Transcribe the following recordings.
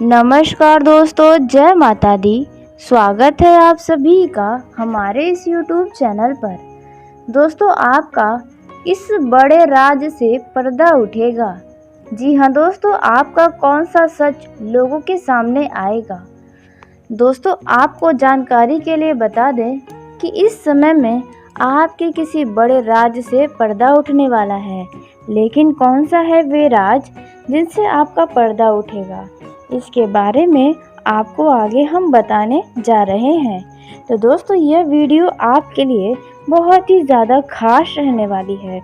नमस्कार दोस्तों, जय माता दी। स्वागत है आप सभी का हमारे इस YouTube चैनल पर। दोस्तों, आपका इस बड़े राज से पर्दा उठेगा। जी हाँ दोस्तों, आपका कौन सा सच लोगों के सामने आएगा। दोस्तों, आपको जानकारी के लिए बता दें कि इस समय में आपके किसी बड़े राज से पर्दा उठने वाला है। लेकिन कौन सा है वे राज जिनसे आपका पर्दा उठेगा, इसके बारे में आपको आगे हम बताने जा रहे हैं। तो दोस्तों, यह वीडियो आपके लिए बहुत ही ज़्यादा खास रहने वाली है,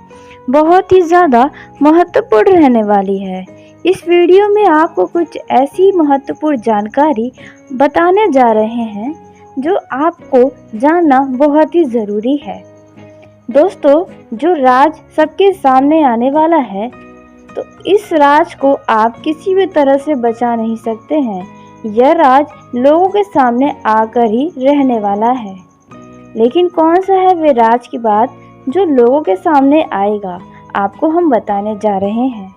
बहुत ही ज़्यादा महत्वपूर्ण रहने वाली है। इस वीडियो में आपको कुछ ऐसी महत्वपूर्ण जानकारी बताने जा रहे हैं जो आपको जानना बहुत ही ज़रूरी है। दोस्तों, जो राज सबके सामने आने वाला है, तो इस राज को आप किसी भी तरह से बचा नहीं सकते हैं। यह राज लोगों के सामने आकर ही रहने वाला है। लेकिन कौन सा है वे राज की बात जो लोगों के सामने आएगा, आपको हम बताने जा रहे हैं।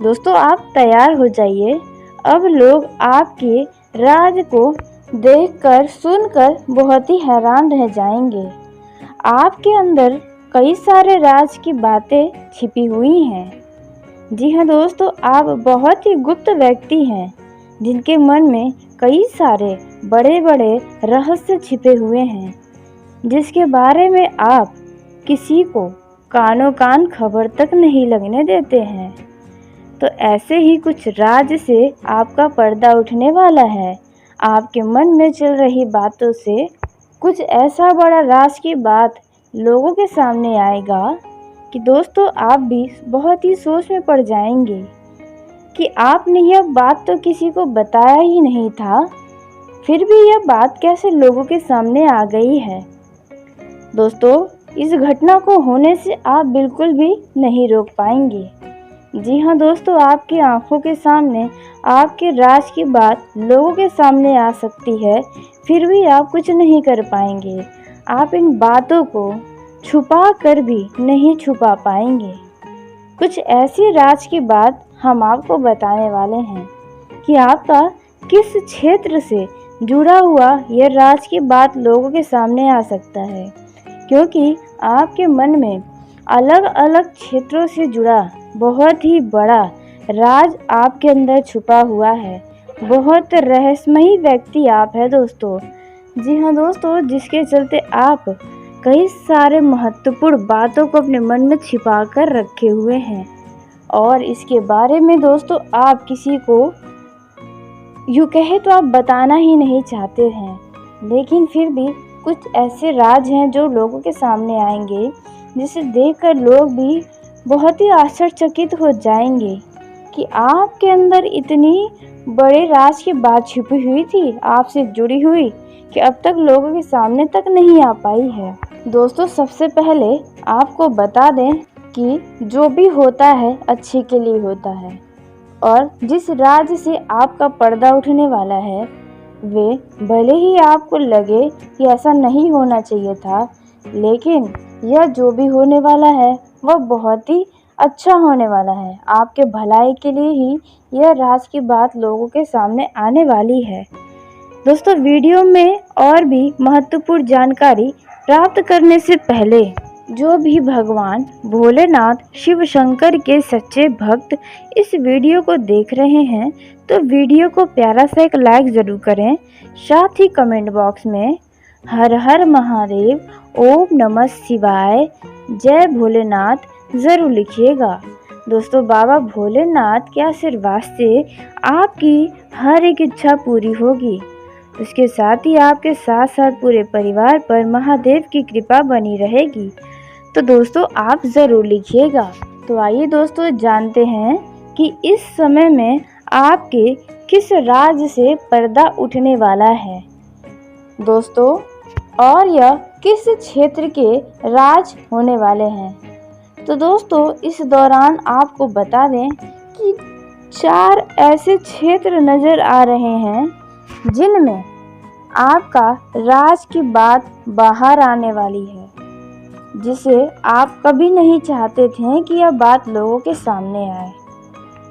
दोस्तों, आप तैयार हो जाइए। अब लोग आपके राज को देखकर सुनकर बहुत ही हैरान रह जाएंगे। आपके अंदर कई सारे राज की बातें छिपी हुई हैं। जी हाँ दोस्तों, आप बहुत ही गुप्त व्यक्ति हैं जिनके मन में कई सारे बड़े बड़े रहस्य छिपे हुए हैं, जिसके बारे में आप किसी को कानों कान खबर तक नहीं लगने देते हैं। तो ऐसे ही कुछ राज से आपका पर्दा उठने वाला है। आपके मन में चल रही बातों से कुछ ऐसा बड़ा राज की बात लोगों के सामने आएगा कि दोस्तों, आप भी बहुत ही सोच में पड़ जाएंगे कि आपने यह बात तो किसी को बताया ही नहीं था, फिर भी यह बात कैसे लोगों के सामने आ गई है। दोस्तों, इस घटना को होने से आप बिल्कुल भी नहीं रोक पाएंगे। जी हाँ दोस्तों, आपकी आंखों के सामने आपके राज की बात लोगों के सामने आ सकती है, फिर भी आप कुछ नहीं कर पाएंगे। आप इन बातों को छुपा कर भी नहीं छुपा पाएंगे। कुछ ऐसी राज की बात हम आपको बताने वाले हैं कि आपका किस क्षेत्र से जुड़ा हुआ यह राज की बात लोगों के सामने आ सकता है, क्योंकि आपके मन में अलग अलग क्षेत्रों से जुड़ा बहुत ही बड़ा राज आपके अंदर छुपा हुआ है। बहुत रहस्यमयी व्यक्ति आप है दोस्तों। जी हाँ दोस्तों, जिसके चलते आप कई सारे महत्वपूर्ण बातों को अपने मन में छिपा कर रखे हुए हैं, और इसके बारे में दोस्तों आप किसी को यूँ कहे तो आप बताना ही नहीं चाहते हैं। लेकिन फिर भी कुछ ऐसे राज हैं जो लोगों के सामने आएंगे, जिसे देखकर लोग भी बहुत ही आश्चर्यचकित हो जाएंगे कि आपके अंदर इतनी बड़े राज की बात छिपी हुई थी, आपसे जुड़ी हुई, कि अब तक लोगों के सामने तक नहीं आ पाई है। दोस्तों, सबसे पहले आपको बता दें कि जो भी होता है अच्छे के लिए होता है, और जिस राज से आपका पर्दा उठने वाला है, वे भले ही आपको लगे कि ऐसा नहीं होना चाहिए था, लेकिन यह जो भी होने वाला है वह बहुत ही अच्छा होने वाला है। आपके भलाई के लिए ही यह राज की बात लोगों के सामने आने वाली है। दोस्तों, वीडियो में और भी महत्वपूर्ण जानकारी प्राप्त करने से पहले जो भी भगवान भोलेनाथ शिव शंकर के सच्चे भक्त इस वीडियो को देख रहे हैं, तो वीडियो को प्यारा सा एक लाइक ज़रूर करें। साथ ही कमेंट बॉक्स में हर हर महादेव, ओम नमः शिवाय, जय भोलेनाथ ज़रूर लिखिएगा। दोस्तों, बाबा भोलेनाथ के आशीर्वाद से आपकी हर एक इच्छा पूरी होगी। उसके साथ ही आपके साथ साथ पूरे परिवार पर महादेव की कृपा बनी रहेगी। तो दोस्तों, आप ज़रूर लिखिएगा। तो आइए दोस्तों, जानते हैं कि इस समय में आपके किस राज से पर्दा उठने वाला है दोस्तों, और यह किस क्षेत्र के राज होने वाले हैं। तो दोस्तों, इस दौरान आपको बता दें कि 4 ऐसे क्षेत्र नज़र आ रहे हैं जिनमें आपका राज की बात बाहर आने वाली है, जिसे आप कभी नहीं चाहते थे कि यह बात लोगों के सामने आए।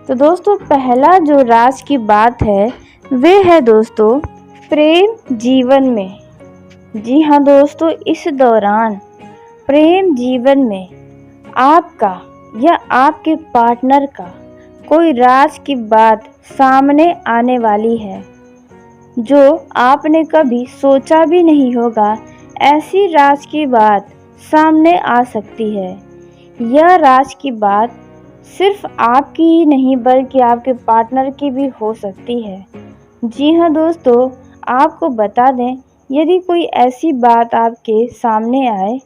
तो दोस्तों, पहला जो राज की बात है वे है दोस्तों प्रेम जीवन में। जी हाँ दोस्तों, इस दौरान प्रेम जीवन में आपका या आपके पार्टनर का कोई राज की बात सामने आने वाली है जो आपने कभी सोचा भी नहीं होगा। ऐसी राज की बात सामने आ सकती है। यह राज की बात सिर्फ आपकी ही नहीं बल्कि आपके पार्टनर की भी हो सकती है। जी हाँ दोस्तों, आपको बता दें, यदि कोई ऐसी बात आपके सामने आए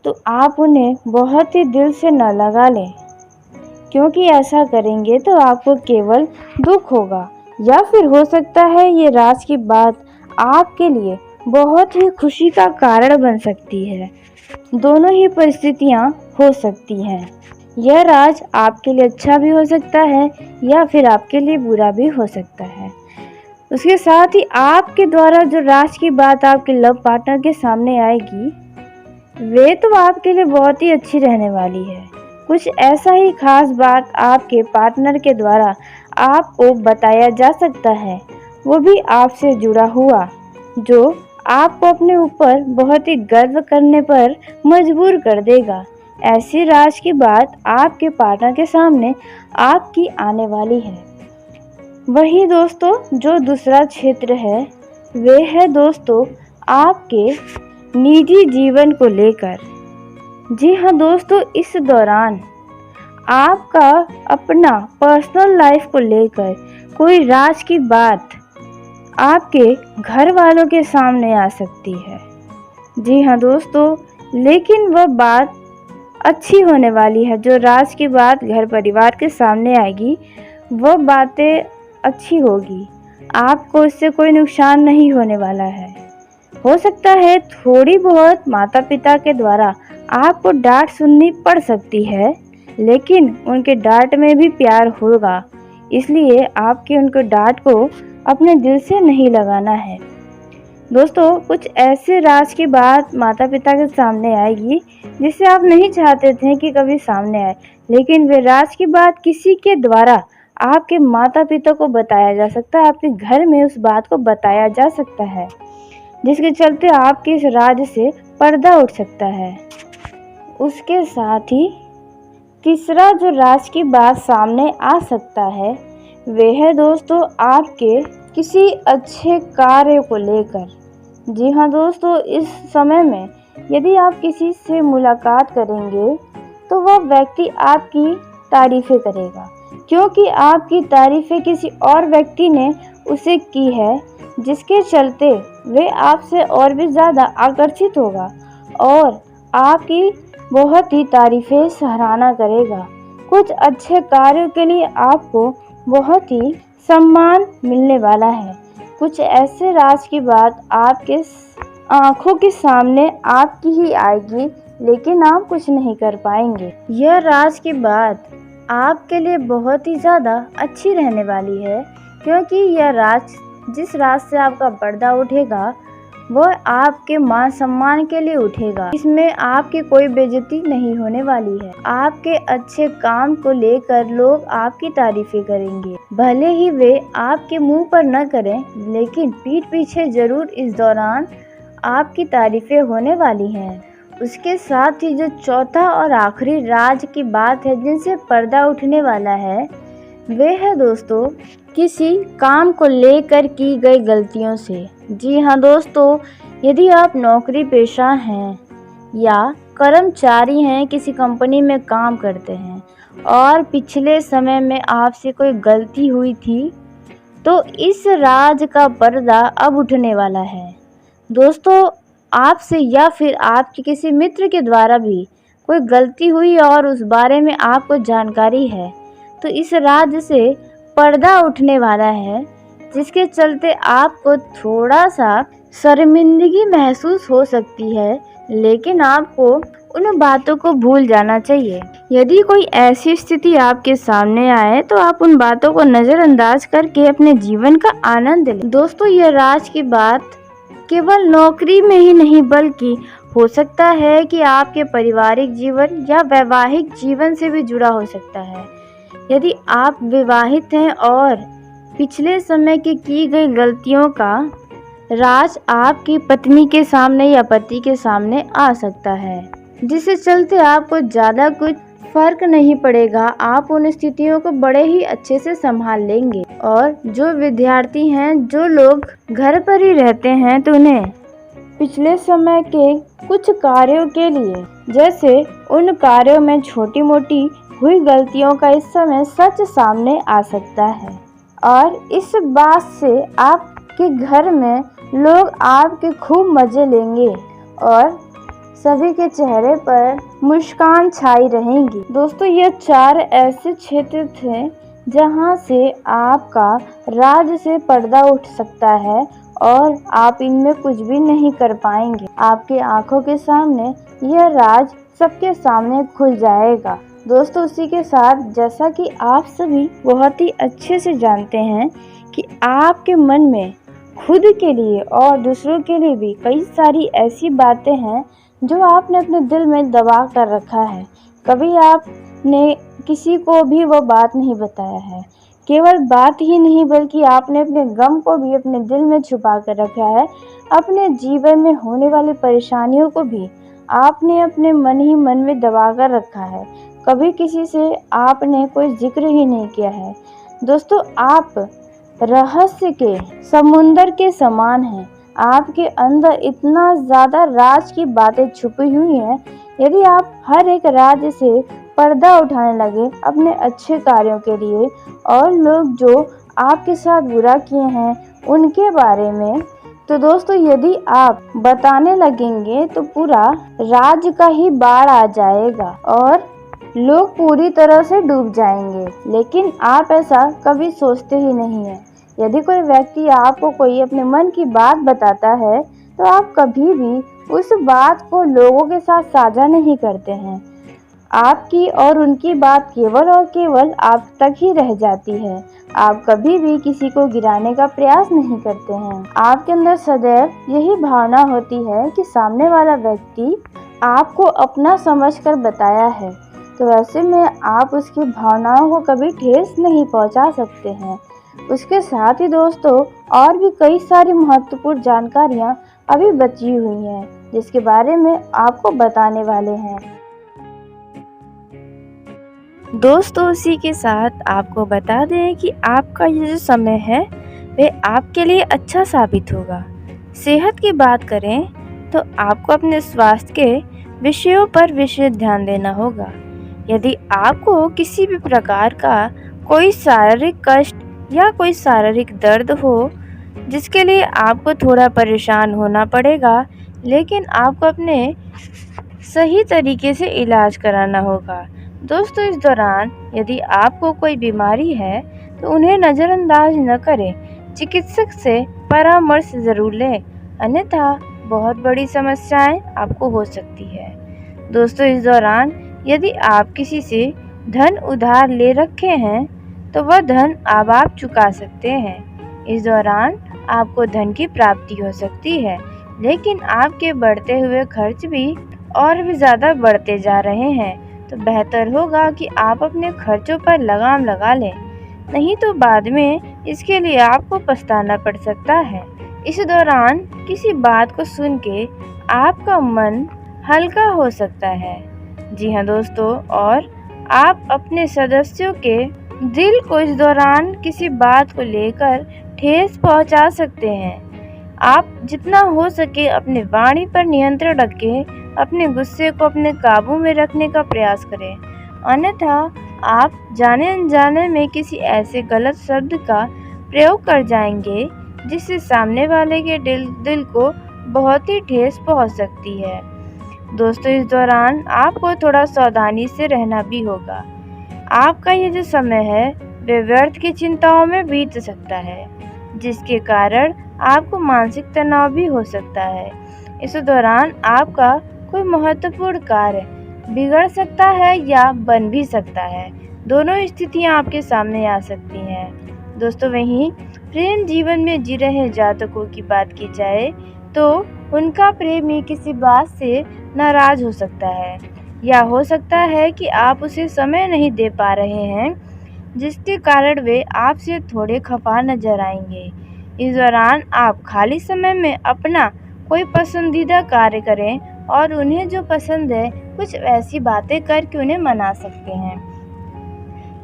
तो आप उन्हें बहुत ही दिल से न लगा लें, क्योंकि ऐसा करेंगे तो आपको केवल दुख होगा, या फिर हो सकता है ये राज की बात आपके लिए बहुत ही खुशी का कारण बन सकती है। दोनों ही परिस्थितियाँ हो सकती हैं। यह राज आपके लिए अच्छा भी हो सकता है या फिर आपके लिए बुरा भी हो सकता है। उसके साथ ही आपके द्वारा जो राज की बात आपके लव पार्टनर के सामने आएगी, वे तो आपके लिए बहुत ही अच्छी रहने वाली है। कुछ ऐसा ही खास बात आपके पार्टनर के द्वारा आपको बताया जा सकता है, वो भी आपसे जुड़ा हुआ, जो आपको अपने ऊपर बहुत ही गर्व करने पर मजबूर कर देगा। ऐसी राज की बात आपके पार्टनर के सामने आपकी आने वाली है। वही दोस्तों, जो दूसरा क्षेत्र है वे है दोस्तों आपके निजी जीवन को लेकर। जी हाँ दोस्तों, इस दौरान आपका अपना पर्सनल लाइफ को लेकर कोई राज की बात आपके घर वालों के सामने आ सकती है। जी हाँ दोस्तों, लेकिन वह बात अच्छी होने वाली है। जो राज की बात घर परिवार के सामने आएगी, वह बातें अच्छी होगी। आपको इससे कोई नुकसान नहीं होने वाला है। हो सकता है थोड़ी बहुत माता पिता के द्वारा आपको डांट सुननी पड़ सकती है, लेकिन उनके डांट में भी प्यार होगा, इसलिए आपके उनको डांट को अपने दिल से नहीं लगाना है। दोस्तों, कुछ ऐसे राज की बात माता पिता के सामने आएगी जिसे आप नहीं चाहते थे कि कभी सामने आए, लेकिन वे राज की बात किसी के द्वारा आपके माता पिता को बताया जा सकता है। आपके घर में उस बात को बताया जा सकता है, जिसके चलते आपके इस राज से पर्दा उठ सकता है। उसके साथ ही तीसरा जो राज की बात सामने आ सकता है, वे है दोस्तों आपके किसी अच्छे कार्य को लेकर। जी हाँ दोस्तों, इस समय में यदि आप किसी से मुलाकात करेंगे तो वह व्यक्ति आपकी तारीफ़ें करेगा, क्योंकि आपकी तारीफ़ें किसी और व्यक्ति ने उसे की है, जिसके चलते वे आपसे और भी ज़्यादा आकर्षित होगा और आपकी बहुत ही तारीफ़ें सराहना करेगा। कुछ अच्छे कार्यों के लिए आपको बहुत ही सम्मान मिलने वाला है। कुछ ऐसे राज की बात आपके आँखों के सामने आपकी ही आएगी, लेकिन आप कुछ नहीं कर पाएंगे। यह राज की बात आपके लिए बहुत ही ज़्यादा अच्छी रहने वाली है, क्योंकि यह राज जिस राज से आपका पर्दा उठेगा वह आपके मान सम्मान के लिए उठेगा। इसमें आपकी कोई बेइज्जती नहीं होने वाली है। आपके अच्छे काम को लेकर लोग आपकी तारीफें करेंगे, भले ही वे आपके मुंह पर न करें, लेकिन पीठ पीछे जरूर इस दौरान आपकी तारीफें होने वाली हैं। उसके साथ ही जो चौथा और आखिरी राज की बात है जिनसे पर्दा उठने वाला है, वे है दोस्तों किसी काम को लेकर की गई गलतियों से। जी हाँ दोस्तों, यदि आप नौकरी पेशा हैं या कर्मचारी हैं, किसी कंपनी में काम करते हैं और पिछले समय में आपसे कोई गलती हुई थी, तो इस राज का पर्दा अब उठने वाला है। दोस्तों, आपसे या फिर आपके किसी मित्र के द्वारा भी कोई गलती हुई और उस बारे में आपको जानकारी है, तो इस राज से पर्दा उठने वाला है, जिसके चलते आपको थोड़ा सा शर्मिंदगी महसूस हो सकती है, लेकिन आपको उन बातों को भूल जाना चाहिए। यदि कोई ऐसी स्थिति आपके सामने आए तो आप उन बातों को नज़रअंदाज करके अपने जीवन का आनंद लें। दोस्तों, यह राज की बात केवल नौकरी में ही नहीं बल्कि हो सकता है कि आपके पारिवारिक जीवन या वैवाहिक जीवन से भी जुड़ा हो सकता है। यदि आप विवाहित हैं और पिछले समय की गई गलतियों का राज आपकी पत्नी के सामने या पति के सामने आ सकता है, जिससे चलते आपको ज़्यादा कुछ फर्क नहीं पड़ेगा। आप उन स्थितियों को बड़े ही अच्छे से संभाल लेंगे। और जो विद्यार्थी हैं, जो लोग घर पर ही रहते हैं, तो उन्हें पिछले समय के कुछ कार्यों के लिए, जैसे उन कार्यों में छोटी मोटी हुई गलतियों का इस समय सच सामने आ सकता है। और इस बात से आपके घर में लोग आपके खूब मज़े लेंगे और सभी के चेहरे पर मुस्कान छाई रहेंगी। दोस्तों, ये 4 ऐसे क्षेत्र थे जहां से आपका राज से पर्दा उठ सकता है और आप इनमें कुछ भी नहीं कर पाएंगे। आपकी आंखों के सामने यह राज सबके सामने खुल जाएगा। दोस्तों, उसी के साथ जैसा कि आप सभी बहुत ही अच्छे से जानते हैं कि आपके मन में खुद के लिए और दूसरों के लिए भी कई सारी ऐसी बातें हैं जो आपने अपने दिल में दबा कर रखा है। कभी आपने किसी को भी वो बात नहीं बताया है। केवल बात ही नहीं, बल्कि आपने अपने गम को भी अपने दिल में छुपा कर रखा है। अपने जीवन में होने वाली परेशानियों को भी आपने अपने मन ही मन में दबा कर रखा है। कभी किसी से आपने कोई जिक्र ही नहीं किया है। दोस्तों, आप रहस्य के समुंदर के समान हैं। आपके अंदर इतना ज़्यादा राज की बातें छुपी हुई हैं। यदि आप हर एक राज से पर्दा उठाने लगे अपने अच्छे कार्यों के लिए और लोग जो आपके साथ बुरा किए हैं उनके बारे में, तो दोस्तों यदि आप बताने लगेंगे तो पूरा राज का ही बाढ़ आ जाएगा और लोग पूरी तरह से डूब जाएंगे। लेकिन आप ऐसा कभी सोचते ही नहीं हैं। यदि कोई व्यक्ति आपको कोई अपने मन की बात बताता है तो आप कभी भी उस बात को लोगों के साथ साझा नहीं करते हैं। आपकी और उनकी बात केवल और केवल आप तक ही रह जाती है। आप कभी भी किसी को गिराने का प्रयास नहीं करते हैं। आपके अंदर सदैव यही भावना होती है कि सामने वाला व्यक्ति आपको अपना समझकर बताया है, तो ऐसे में आप उसकी भावनाओं को कभी ठेस नहीं पहुंचा सकते हैं। उसके साथ ही दोस्तों और भी कई सारी महत्वपूर्ण जानकारियां अभी बची हुई हैं, जिसके बारे में आपको बताने वाले हैं। दोस्तों, उसी के साथ आपको बता दें कि आपका ये जो समय है वह आपके लिए अच्छा साबित होगा। सेहत की बात करें तो आपको अपने स्वास्थ्य के विषयों पर विशेष ध्यान देना होगा। यदि आपको किसी भी प्रकार का कोई शारीरिक कष्ट या कोई शारीरिक दर्द हो जिसके लिए आपको थोड़ा परेशान होना पड़ेगा, लेकिन आपको अपने सही तरीके से इलाज कराना होगा। दोस्तों, इस दौरान यदि आपको कोई बीमारी है तो उन्हें नज़रअंदाज न करें। चिकित्सक से परामर्श ज़रूर लें, अन्यथा बहुत बड़ी समस्याएं आपको हो सकती है। दोस्तों, इस दौरान यदि आप किसी से धन उधार ले रखे हैं तो वह धन अब आप चुका सकते हैं। इस दौरान आपको धन की प्राप्ति हो सकती है, लेकिन आपके बढ़ते हुए खर्च भी और भी ज़्यादा बढ़ते जा रहे हैं। तो बेहतर होगा कि आप अपने खर्चों पर लगाम लगा लें, नहीं तो बाद में इसके लिए आपको पछताना पड़ सकता है। इस दौरान किसी बात को सुन के आपका मन हल्का हो सकता है। जी हाँ दोस्तों, और आप अपने सदस्यों के दिल को इस दौरान किसी बात को लेकर ठेस पहुंचा सकते हैं। आप जितना हो सके अपने वाणी पर नियंत्रण रखें, अपने गुस्से को अपने काबू में रखने का प्रयास करें, अन्यथा आप जाने अनजाने में किसी ऐसे गलत शब्द का प्रयोग कर जाएंगे जिससे सामने वाले के दिल को बहुत ही ठेस पहुंच सकती है। दोस्तों, इस दौरान आपको थोड़ा सावधानी से रहना भी होगा। आपका ये जो समय है वह व्यर्थ की चिंताओं में बीत सकता है, जिसके कारण आपको मानसिक तनाव भी हो सकता है। इस दौरान आपका कोई महत्वपूर्ण कार्य बिगड़ सकता है या बन भी सकता है। दोनों स्थितियां आपके सामने आ सकती हैं। दोस्तों, वहीं प्रेम जीवन में जी रहे जातकों की बात की जाए तो उनका प्रेमी किसी बात से नाराज हो सकता है, या हो सकता है कि आप उसे समय नहीं दे पा रहे हैं, जिसके कारण वे आपसे थोड़े खफा नजर आएंगे। इस दौरान आप खाली समय में अपना कोई पसंदीदा कार्य करें और उन्हें जो पसंद है कुछ ऐसी बातें करके उन्हें मना सकते हैं।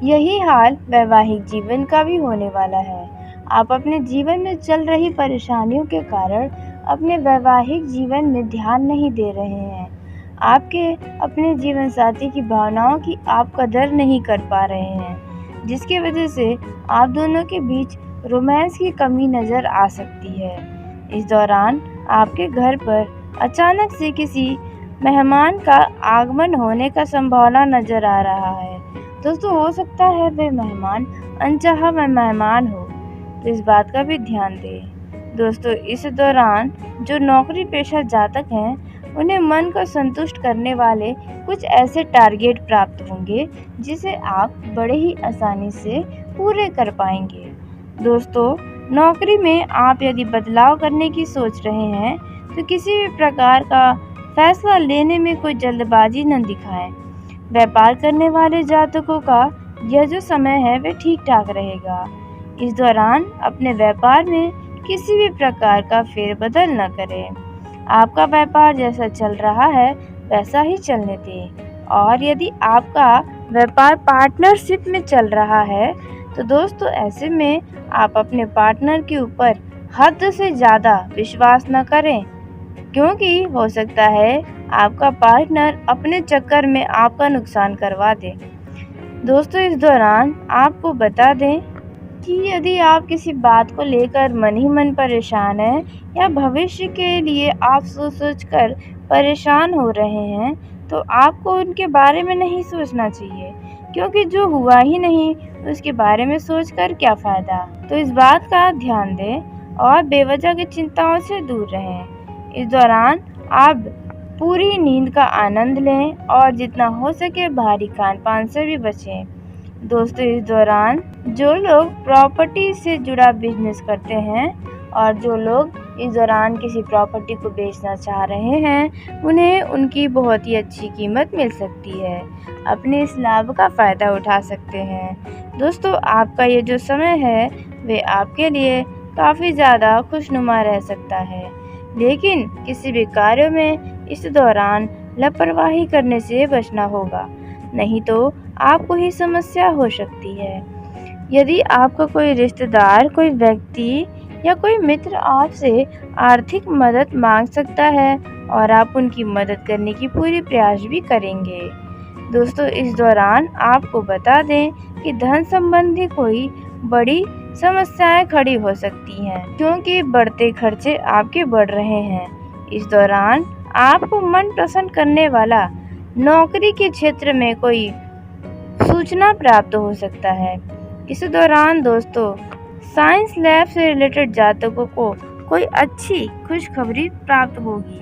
यही हाल वैवाहिक जीवन का भी होने वाला है। आप अपने जीवन में चल रही परेशानियों के कारण अपने वैवाहिक जीवन में ध्यान नहीं दे रहे हैं। आपके अपने जीवन साथी की भावनाओं की आप कदर नहीं कर पा रहे हैं, जिसकी वजह से आप दोनों के बीच रोमांस की कमी नज़र आ सकती है। इस दौरान आपके घर पर अचानक से किसी मेहमान का आगमन होने का संभावना नज़र आ रहा है। दोस्तों, हो सकता है वे मेहमान अनचाहा मेहमान हो, तो इस बात का भी ध्यान दें। दोस्तों, इस दौरान जो नौकरी पेशा जातक हैं उन्हें मन को संतुष्ट करने वाले कुछ ऐसे टारगेट प्राप्त होंगे जिसे आप बड़े ही आसानी से पूरे कर पाएंगे। दोस्तों, नौकरी में आप यदि बदलाव करने की सोच रहे हैं तो किसी भी प्रकार का फैसला लेने में कोई जल्दबाजी न दिखाएं। व्यापार करने वाले जातकों का यह जो समय है वह ठीक ठाक रहेगा। इस दौरान अपने व्यापार में किसी भी प्रकार का फेरबदल न करें। आपका व्यापार जैसा चल रहा है वैसा ही चलने दें। और यदि आपका व्यापार पार्टनरशिप में चल रहा है तो दोस्तों, ऐसे में आप अपने पार्टनर के ऊपर हद से ज़्यादा विश्वास न करें, क्योंकि हो सकता है आपका पार्टनर अपने चक्कर में आपका नुकसान करवा दे। दोस्तों, इस दौरान आपको बता दें कि यदि आप किसी बात को लेकर मन ही मन परेशान हैं या भविष्य के लिए आप सोच कर परेशान हो रहे हैं, तो आपको उनके बारे में नहीं सोचना चाहिए, क्योंकि जो हुआ ही नहीं उसके बारे में सोचकर क्या फ़ायदा। तो इस बात का ध्यान दें और बेवजह की चिंताओं से दूर रहें। इस दौरान आप पूरी नींद का आनंद लें और जितना हो सके भारी खान-पान से भी बचें। दोस्तों, इस दौरान जो लोग प्रॉपर्टी से जुड़ा बिजनेस करते हैं और जो लोग इस दौरान किसी प्रॉपर्टी को बेचना चाह रहे हैं, उन्हें उनकी बहुत ही अच्छी कीमत मिल सकती है। अपने इस लाभ का फ़ायदा उठा सकते हैं। दोस्तों, आपका ये जो समय है वे आपके लिए काफ़ी ज़्यादा खुशनुमा रह सकता है, लेकिन किसी भी कार्य में इस दौरान लापरवाही करने से बचना होगा, नहीं तो आपको ही समस्या हो सकती है। यदि आपका कोई रिश्तेदार, कोई व्यक्ति या कोई मित्र आपसे आर्थिक मदद मांग सकता है और आप उनकी मदद करने की पूरी प्रयास भी करेंगे। दोस्तों, इस दौरान आपको बता दें कि धन संबंधी कोई बड़ी समस्याएं खड़ी हो सकती हैं, क्योंकि बढ़ते खर्चे आपके बढ़ रहे हैं। इस दौरान आपको मन प्रसन्न करने वाला नौकरी के क्षेत्र में कोई सूचना प्राप्त हो सकता है। इस दौरान दोस्तों, साइंस लैब से रिलेटेड जातकों को कोई अच्छी खुशखबरी प्राप्त होगी,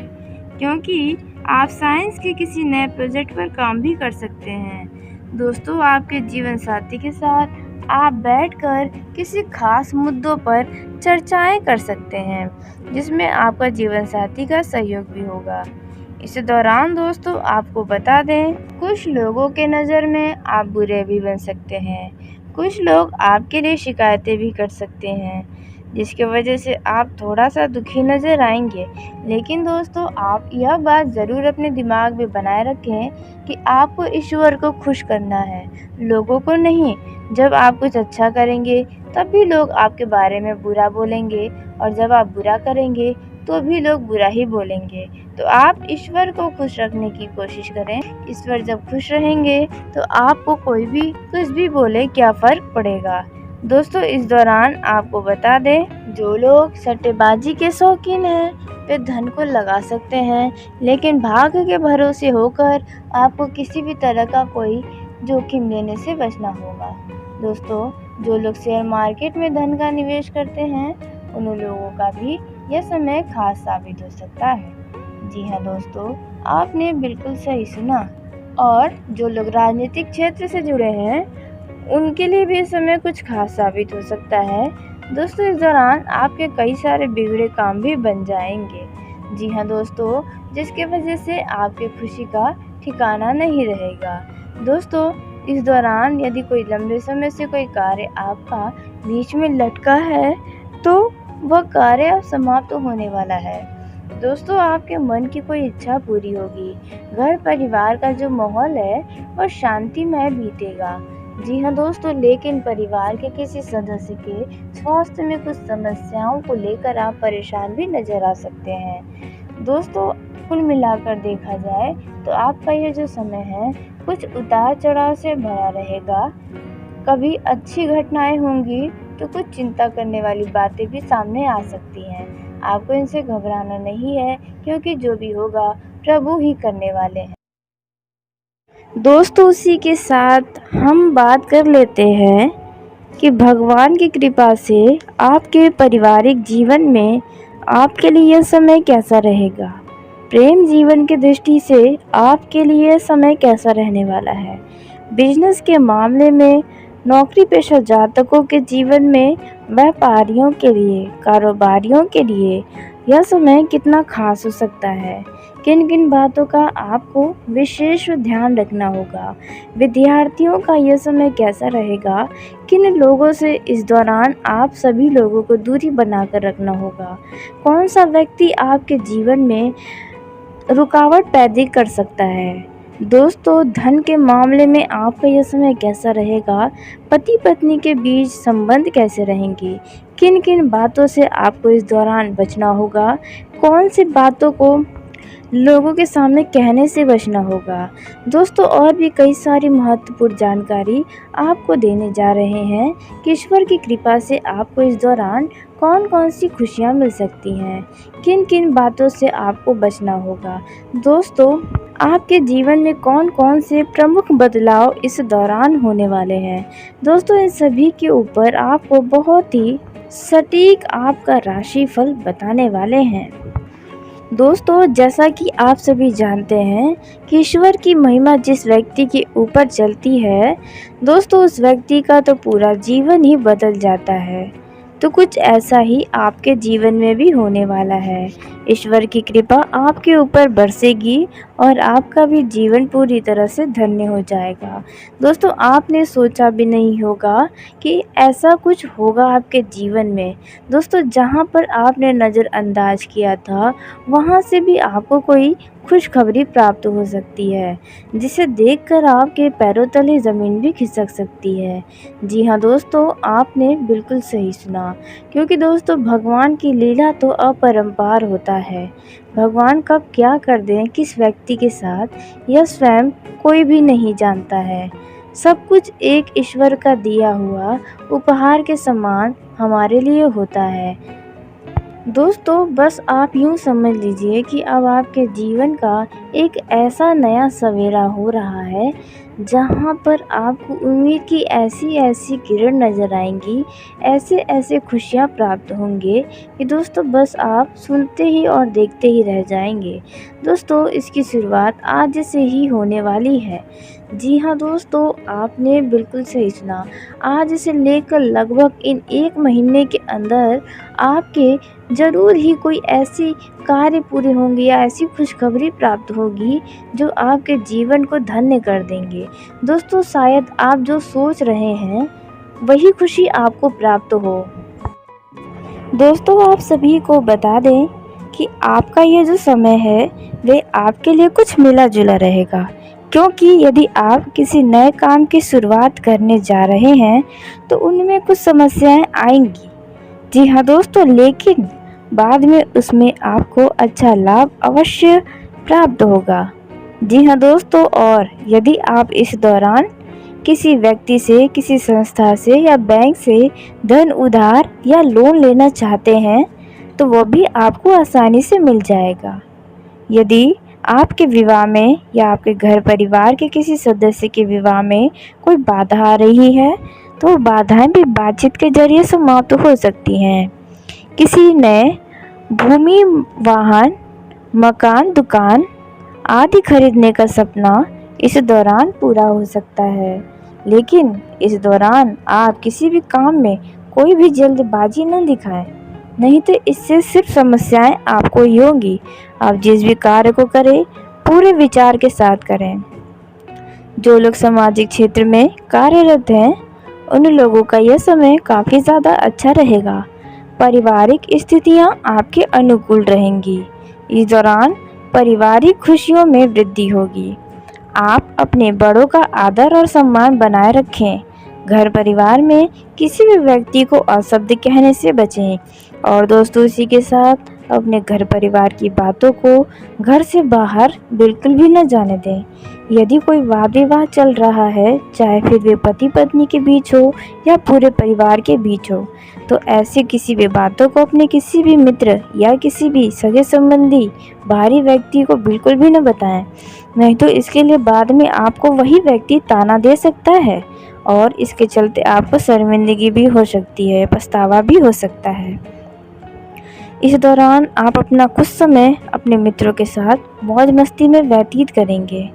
क्योंकि आप साइंस के किसी नए प्रोजेक्ट पर काम भी कर सकते हैं। दोस्तों, आपके जीवन साथी के साथ आप बैठकर किसी खास मुद्दों पर चर्चाएं कर सकते हैं, जिसमें आपका जीवन साथी का सहयोग भी होगा। इस दौरान दोस्तों, आपको बता दें, कुछ लोगों के नज़र में आप बुरे भी बन सकते हैं। कुछ लोग आपके लिए शिकायतें भी कर सकते हैं, जिसकी वजह से आप थोड़ा सा दुखी नज़र आएंगे। लेकिन दोस्तों, आप यह बात ज़रूर अपने दिमाग में बनाए रखें कि आपको ईश्वर को खुश करना है, लोगों को नहीं। जब आप कुछ अच्छा करेंगे तब भी लोग आपके बारे में बुरा बोलेंगे, और जब आप बुरा करेंगे तो भी लोग बुरा ही बोलेंगे। तो आप ईश्वर को खुश रखने की कोशिश करें। ईश्वर जब खुश रहेंगे तो आपको कोई भी कुछ भी बोले क्या फ़र्क पड़ेगा। दोस्तों, इस दौरान आपको बता दें, जो लोग सट्टेबाजी के शौकीन हैं वे धन को लगा सकते हैं, लेकिन भाग्य के भरोसे होकर आपको किसी भी तरह का कोई जोखिम लेने से बचना होगा। दोस्तों, जो लोग शेयर मार्केट में धन का निवेश करते हैं उन लोगों का भी यह समय खास साबित हो सकता है। जी हाँ दोस्तों, आपने बिल्कुल सही सुना। और जो लोग राजनीतिक क्षेत्र से जुड़े हैं उनके लिए भी इस समय कुछ खास साबित हो सकता है। दोस्तों, इस दौरान आपके कई सारे बिगड़े काम भी बन जाएंगे। जी हाँ दोस्तों, जिसके वजह से आपकी खुशी का ठिकाना नहीं रहेगा। दोस्तों, इस दौरान यदि कोई लंबे समय से कोई कार्य आपका बीच में लटका है तो वह कार्य अब समाप्त होने वाला है। दोस्तों, आपके मन की कोई इच्छा पूरी होगी। घर परिवार का जो माहौल है वह शांतिमय बीतेगा। जी हाँ दोस्तों, लेकिन परिवार के किसी सदस्य के स्वास्थ्य में कुछ समस्याओं को लेकर आप परेशान भी नजर आ सकते हैं। दोस्तों, कुल मिलाकर देखा जाए तो आपका ये जो समय है कुछ उतार चढ़ाव से भरा रहेगा। कभी अच्छी घटनाएं होंगी तो कुछ चिंता करने वाली बातें भी सामने आ सकती हैं। आपको इनसे घबराना नहीं है, क्योंकि जो भी होगा प्रभु ही करने वाले हैं। दोस्तों, उसी के साथ हम बात कर लेते हैं कि भगवान की कृपा से आपके पारिवारिक जीवन में आपके लिए यह समय कैसा रहेगा। प्रेम जीवन की दृष्टि से आपके लिए यह समय कैसा रहने वाला है। बिजनेस के मामले में, नौकरी पेशा जातकों के जीवन में, व्यापारियों के लिए, कारोबारियों के लिए यह समय कितना खास हो सकता है। किन किन बातों का आपको विशेष ध्यान रखना होगा। विद्यार्थियों का यह समय कैसा रहेगा। किन लोगों से इस दौरान आप सभी लोगों को दूरी बनाकर रखना होगा। कौन सा व्यक्ति आपके जीवन में रुकावट पैदा कर सकता है। दोस्तों, धन के मामले में आपका यह समय कैसा रहेगा। पति पत्नी के बीच संबंध कैसे रहेंगे। किन किन बातों से आपको इस दौरान बचना होगा। कौन सी बातों को लोगों के सामने कहने से बचना होगा। दोस्तों, और भी कई सारी महत्वपूर्ण जानकारी आपको देने जा रहे हैं कि ईश्वर की कृपा से आपको इस दौरान कौन कौन सी खुशियां मिल सकती हैं। किन किन बातों से आपको बचना होगा। दोस्तों, आपके जीवन में कौन कौन से प्रमुख बदलाव इस दौरान होने वाले हैं। दोस्तों, इन सभी के ऊपर आपको बहुत ही सटीक आपका राशिफल बताने वाले हैं। दोस्तों, जैसा कि आप सभी जानते हैं कि ईश्वर की महिमा जिस व्यक्ति के ऊपर चलती है, दोस्तों उस व्यक्ति का तो पूरा जीवन ही बदल जाता है। तो कुछ ऐसा ही आपके जीवन में भी होने वाला है। ईश्वर की कृपा आपके ऊपर बरसेगी और आपका भी जीवन पूरी तरह से धन्य हो जाएगा। दोस्तों, आपने सोचा भी नहीं होगा कि ऐसा कुछ होगा आपके जीवन में। दोस्तों, जहाँ पर आपने नज़रअंदाज किया था वहाँ से भी आपको कोई खुशखबरी प्राप्त हो सकती है, जिसे देखकर आपके पैरों तले ज़मीन भी खिसक सकती है। जी हाँ दोस्तों, आपने बिल्कुल सही सुना, क्योंकि दोस्तों भगवान की लीला तो अपरंपार होता है। भगवान कब क्या कर दें किस व्यक्ति के साथ, यह स्वयं कोई भी नहीं जानता है। सब कुछ एक ईश्वर का दिया हुआ उपहार के समान हमारे लिए होता है। दोस्तों, बस आप यूँ समझ लीजिए कि अब आपके जीवन का एक ऐसा नया सवेरा हो रहा है जहाँ पर आपको उम्मीद की ऐसी ऐसी किरण नज़र आएंगी, ऐसे ऐसे खुशियाँ प्राप्त होंगे कि दोस्तों बस आप सुनते ही और देखते ही रह जाएंगे। दोस्तों, इसकी शुरुआत आज से ही होने वाली है। जी हाँ दोस्तों, आपने बिल्कुल सही सुना। आज से लेकर लगभग इन 1 महीने के अंदर आपके ज़रूर ही कोई ऐसी कार्य पूरे होंगे या ऐसी खुशखबरी प्राप्त होगी जो आपके जीवन को धन्य कर देंगे। दोस्तों, शायद आप जो सोच रहे हैं वही खुशी आपको प्राप्त हो। दोस्तों, आप सभी को बता दें कि आपका ये जो समय है वे आपके लिए कुछ मिला जुला रहेगा, क्योंकि यदि आप किसी नए काम की शुरुआत करने जा रहे हैं तो उनमें कुछ समस्याएं आएंगी। जी हाँ दोस्तों, लेकिन बाद में उसमें आपको अच्छा लाभ अवश्य प्राप्त होगा। जी हाँ दोस्तों, और यदि आप इस दौरान किसी व्यक्ति से, किसी संस्था से या बैंक से धन उधार या लोन लेना चाहते हैं तो वह भी आपको आसानी से मिल जाएगा। यदि आपके विवाह में या आपके घर परिवार के किसी सदस्य के विवाह में कोई बाधा आ रही है तो वो बाधाएं भी बातचीत के जरिए समाप्त हो सकती हैं। किसी ने भूमि, वाहन, मकान, दुकान आदि खरीदने का सपना इस दौरान पूरा हो सकता है, लेकिन इस दौरान आप किसी भी काम में कोई भी जल्दबाजी न दिखाएं, नहीं तो इससे सिर्फ समस्याएं आपको ही होंगी। आप जिस भी कार्य को करें पूरे विचार के साथ करें। जो लोग सामाजिक क्षेत्र में कार्यरत हैं, उन लोगों का यह समय काफ़ी ज़्यादा अच्छा रहेगा। पारिवारिक स्थितियां आपके अनुकूल रहेंगी। इस दौरान पारिवारिक खुशियों में वृद्धि होगी। आप अपने बड़ों का आदर और सम्मान बनाए रखें। घर परिवार में किसी भी व्यक्ति को अशब्द कहने से बचें और दोस्तों इसी के साथ अपने घर परिवार की बातों को घर से बाहर बिल्कुल भी न जाने दें। यदि कोई वाद विवाद चल रहा है, चाहे फिर वे पति पत्नी के बीच हो या पूरे परिवार के बीच हो, तो ऐसे किसी भी बातों को अपने किसी भी मित्र या किसी भी सगे संबंधी बाहरी व्यक्ति को बिल्कुल भी न बताएं। नहीं तो इसके लिए बाद में आपको वही व्यक्ति ताना दे सकता है और इसके चलते आपको शर्मिंदगी भी हो सकती है, पछतावा भी हो सकता है। इस दौरान आप अपना कुछ समय अपने मित्रों के साथ मौज मस्ती में व्यतीत करेंगे।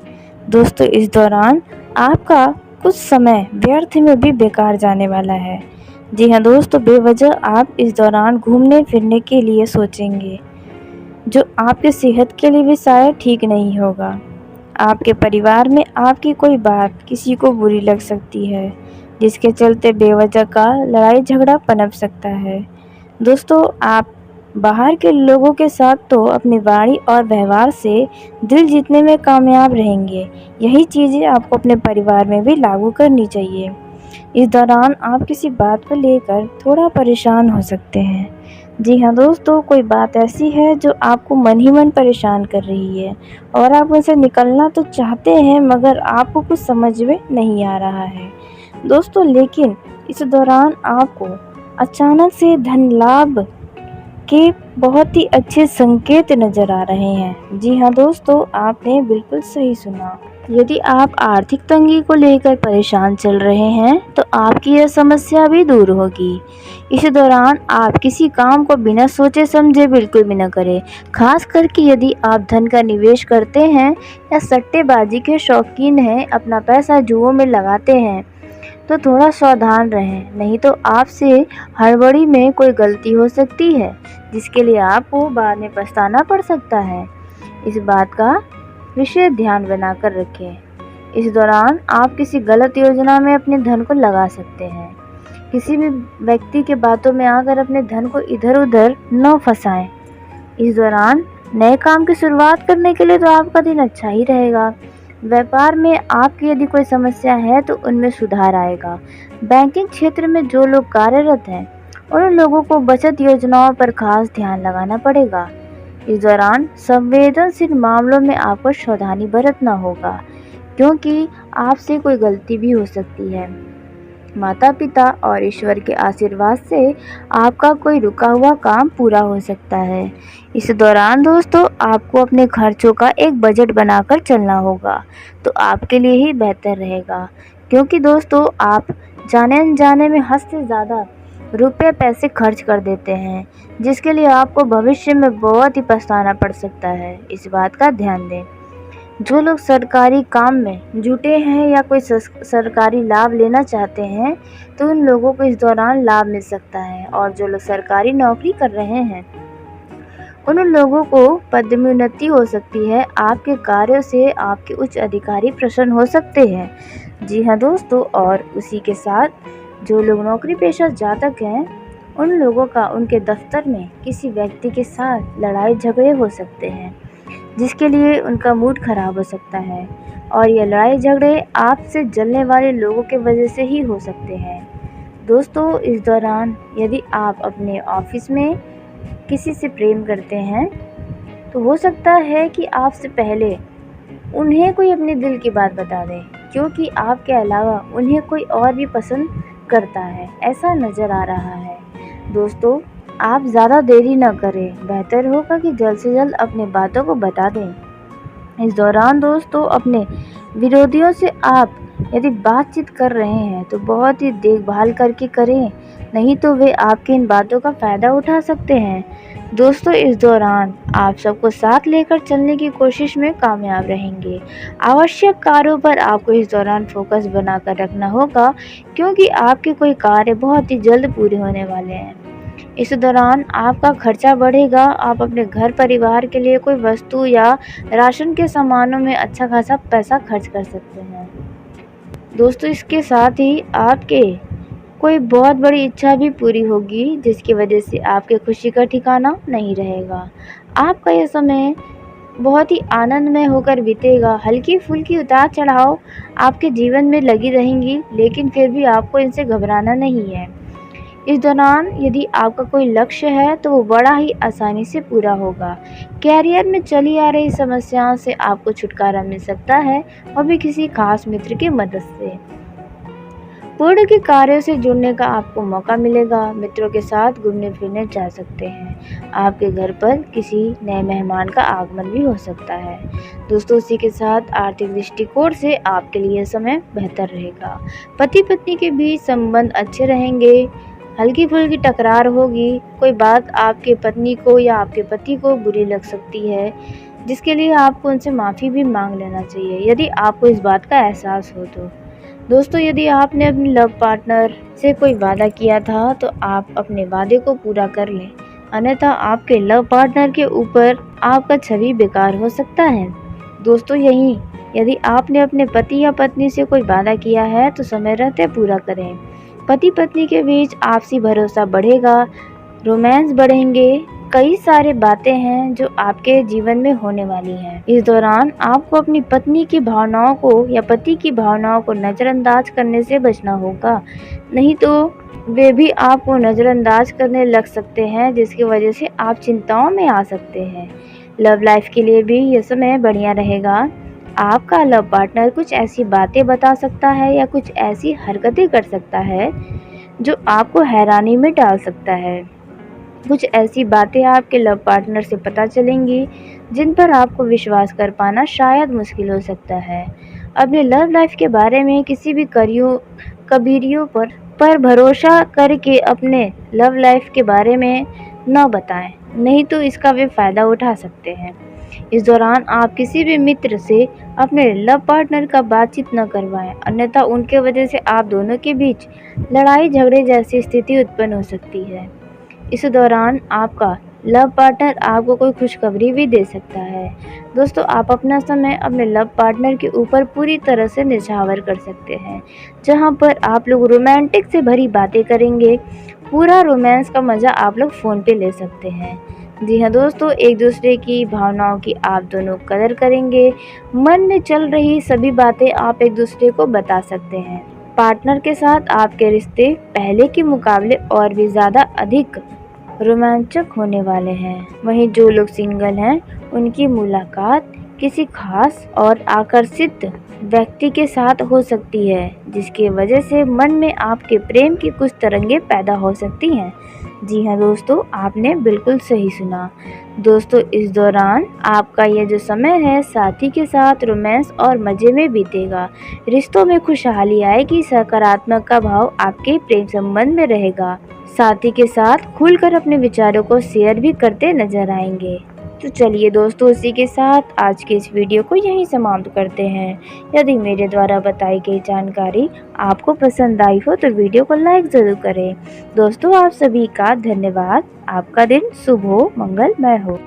दोस्तों इस दौरान आपका कुछ समय व्यर्थ में भी बेकार जाने वाला है। जी हाँ दोस्तों, बेवजह आप इस दौरान घूमने फिरने के लिए सोचेंगे, जो आपकी सेहत के लिए भी शायद ठीक नहीं होगा। आपके परिवार में आपकी कोई बात किसी को बुरी लग सकती है, जिसके चलते बेवजह का लड़ाई झगड़ा पनप सकता है। दोस्तों आप बाहर के लोगों के साथ तो अपनी वाणी और व्यवहार से दिल जीतने में कामयाब रहेंगे। यही चीज़ें आपको अपने परिवार में भी लागू करनी चाहिए। इस दौरान आप किसी बात को लेकर थोड़ा परेशान हो सकते हैं। जी हाँ दोस्तों, कोई बात ऐसी है जो आपको मन ही मन परेशान कर रही है और आप उनसे निकलना तो चाहते हैं, मगर आपको कुछ समझ में नहीं आ रहा है दोस्तों। लेकिन इस दौरान आपको अचानक से धन लाभ के बहुत ही अच्छे संकेत नज़र आ रहे हैं। जी हाँ दोस्तों, आपने बिल्कुल सही सुना। यदि आप आर्थिक तंगी को लेकर परेशान चल रहे हैं, तो आपकी यह समस्या भी दूर होगी। इस दौरान आप किसी काम को बिना सोचे समझे बिल्कुल भी न करें। खास करके यदि आप धन का निवेश करते हैं या सट्टेबाजी के शौकीन हैं, अपना पैसा जुओं में लगाते हैं, तो थोड़ा सावधान रहें, नहीं तो आपसे हड़बड़ी में कोई गलती हो सकती है, जिसके लिए आपको बाद में पछताना पड़ सकता है। इस बात का विशेष ध्यान बनाकर रखें। इस दौरान आप किसी गलत योजना में अपने धन को लगा सकते हैं। किसी भी व्यक्ति के बातों में आकर अपने धन को इधर उधर न फंसाएं। इस दौरान नए काम की शुरुआत करने के लिए तो आपका दिन अच्छा ही रहेगा। व्यापार में आपकी यदि कोई समस्या है तो उनमें सुधार आएगा। बैंकिंग क्षेत्र में जो लोग कार्यरत हैं, उन लोगों को बचत योजनाओं पर खास ध्यान लगाना पड़ेगा। इस दौरान संवेदनशील मामलों में आपको सावधानी बरतना होगा, क्योंकि आपसे कोई गलती भी हो सकती है। माता पिता और ईश्वर के आशीर्वाद से आपका कोई रुका हुआ काम पूरा हो सकता है। इस दौरान दोस्तों आपको अपने खर्चों का एक बजट बनाकर चलना होगा, तो आपके लिए ही बेहतर रहेगा, क्योंकि दोस्तों आप जाने अनजाने में हद से ज़्यादा रुपए पैसे खर्च कर देते हैं, जिसके लिए आपको भविष्य में बहुत ही पछताना पड़ सकता है। इस बात का ध्यान दें। जो लोग सरकारी काम में जुटे हैं या कोई सरकारी लाभ लेना चाहते हैं, तो उन लोगों को इस दौरान लाभ मिल सकता है। और जो लोग सरकारी नौकरी कर रहे हैं, उन लोगों को पदोन्नति हो सकती है। आपके कार्यों से आपके उच्च अधिकारी प्रसन्न हो सकते हैं। जी हाँ दोस्तों, और उसी के साथ जो लोग नौकरी पेशा जातक हैं, उन लोगों का उनके दफ्तर में किसी व्यक्ति के साथ लड़ाई झगड़े हो सकते हैं, जिसके लिए उनका मूड खराब हो सकता है। और ये लड़ाई झगड़े आपसे जलने वाले लोगों के वजह से ही हो सकते हैं। दोस्तों इस दौरान यदि आप अपने ऑफिस में किसी से प्रेम करते हैं, तो हो सकता है कि आपसे पहले उन्हें कोई अपने दिल की बात बता दें, क्योंकि आपके अलावा उन्हें कोई और भी पसंद करता है, ऐसा नज़र आ रहा है। दोस्तों आप ज़्यादा देरी न करें, बेहतर होगा कि जल्द से जल्द अपने बातों को बता दें। इस दौरान दोस्तों अपने विरोधियों से आप यदि बातचीत कर रहे हैं तो बहुत ही देखभाल करके करें, नहीं तो वे आपकी इन बातों का फ़ायदा उठा सकते हैं। दोस्तों इस दौरान आप सबको साथ लेकर चलने की कोशिश में कामयाब रहेंगे। आवश्यक कार्यों पर आपको इस दौरान फोकस बनाकर रखना होगा, क्योंकि आपके कोई कार्य बहुत ही जल्द पूरे होने वाले हैं। इस दौरान आपका खर्चा बढ़ेगा। आप अपने घर परिवार के लिए कोई वस्तु या राशन के सामानों में अच्छा खासा पैसा खर्च कर सकते हैं। दोस्तों इसके साथ ही आपके कोई बहुत बड़ी इच्छा भी पूरी होगी, जिसकी वजह से आपके खुशी का ठिकाना नहीं रहेगा। आपका यह समय बहुत ही आनंदमय होकर बीतेगा। हल्की-फुल्की उतार-चढ़ाव आपके जीवन में लगी रहेंगी, लेकिन फिर भी आपको इनसे घबराना नहीं है। इस दौरान यदि आपका कोई लक्ष्य है तो वो बड़ा ही आसानी से पूरा होगा। कैरियर में चली आ रही समस्याओं से आपको छुटकारा मिल सकता है, और भी किसी खास मित्र की मदद से। पूर्ण के कार्यों से जुड़ने का आपको मौका मिलेगा। मित्रों के साथ घूमने फिरने जा सकते हैं। आपके घर पर किसी नए मेहमान का आगमन भी हो सकता है। दोस्तों इसी के साथ आर्थिक दृष्टिकोण से आपके लिए समय बेहतर रहेगा। पति पत्नी के बीच संबंध अच्छे रहेंगे। हल्की फुल्की टकरार होगी। कोई बात आपके पत्नी को या आपके पति को बुरी लग सकती है, जिसके लिए आपको उनसे माफ़ी भी मांग लेना चाहिए, यदि आपको इस बात का एहसास हो तो। दोस्तों यदि आपने अपने लव पार्टनर से कोई वादा किया था तो आप अपने वादे को पूरा कर लें, अन्यथा आपके लव पार्टनर के ऊपर आपका छवि बेकार हो सकता है। दोस्तों यही यदि आपने अपने पति या पत्नी से कोई वादा किया है तो समय रहते पूरा करें। पति पत्नी के बीच आपसी भरोसा बढ़ेगा, रोमांस बढ़ेंगे। कई सारे बातें हैं जो आपके जीवन में होने वाली हैं। इस दौरान आपको अपनी पत्नी की भावनाओं को या पति की भावनाओं को नज़रअंदाज करने से बचना होगा, नहीं तो वे भी आपको नज़रअंदाज करने लग सकते हैं, जिसकी वजह से आप चिंताओं में आ सकते हैं। लव लाइफ के लिए भी यह समय बढ़िया रहेगा। आपका लव पार्टनर कुछ ऐसी बातें बता सकता है या कुछ ऐसी हरकतें कर सकता है जो आपको हैरानी में डाल सकता है। कुछ ऐसी बातें आपके लव पार्टनर से पता चलेंगी जिन पर आपको विश्वास कर पाना शायद मुश्किल हो सकता है। अपने लव लाइफ के बारे में किसी भी कबीरियों पर भरोसा करके अपने लव लाइफ के बारे में न बताएं, नहीं तो इसका वे फ़ायदा उठा सकते हैं। इस दौरान आप किसी भी मित्र से अपने लव पार्टनर का बातचीत न करवाएं, अन्यथा उनके वजह से आप दोनों के बीच लड़ाई झगड़े जैसी स्थिति उत्पन्न हो सकती है। इस दौरान आपका लव पार्टनर आपको कोई खुशखबरी भी दे सकता है। दोस्तों आप अपना समय अपने लव पार्टनर के ऊपर पूरी तरह से निछावर कर सकते हैं, जहां पर आप लोग रोमांटिक से भरी बातें करेंगे। पूरा रोमांस का मज़ा आप लोग फ़ोन पे ले सकते हैं। जी हाँ दोस्तों, एक दूसरे की भावनाओं की आप दोनों कदर करेंगे। मन में चल रही सभी बातें आप एक दूसरे को बता सकते हैं। पार्टनर के साथ आपके रिश्ते पहले के मुकाबले और भी ज़्यादा अधिक रोमांचक होने वाले हैं। वहीं जो लोग सिंगल हैं उनकी मुलाकात किसी खास और आकर्षित व्यक्ति के साथ हो सकती है, जिसकी वजह से मन में आपके प्रेम की कुछ तरंगें पैदा हो सकती हैं। जी हाँ दोस्तों, आपने बिल्कुल सही सुना। दोस्तों इस दौरान आपका यह जो समय है साथी के साथ रोमांस और मज़े में बीतेगा। रिश्तों में खुशहाली आएगी, सकारात्मक का भाव आपके प्रेम संबंध में रहेगा। साथी के साथ खुलकर अपने विचारों को शेयर भी करते नजर आएंगे। तो चलिए दोस्तों, इसी के साथ आज के इस वीडियो को यहीं समाप्त करते हैं। यदि मेरे द्वारा बताई गई जानकारी आपको पसंद आई हो तो वीडियो को लाइक ज़रूर करें। दोस्तों आप सभी का धन्यवाद। आपका दिन शुभ हो, मंगलमय हो।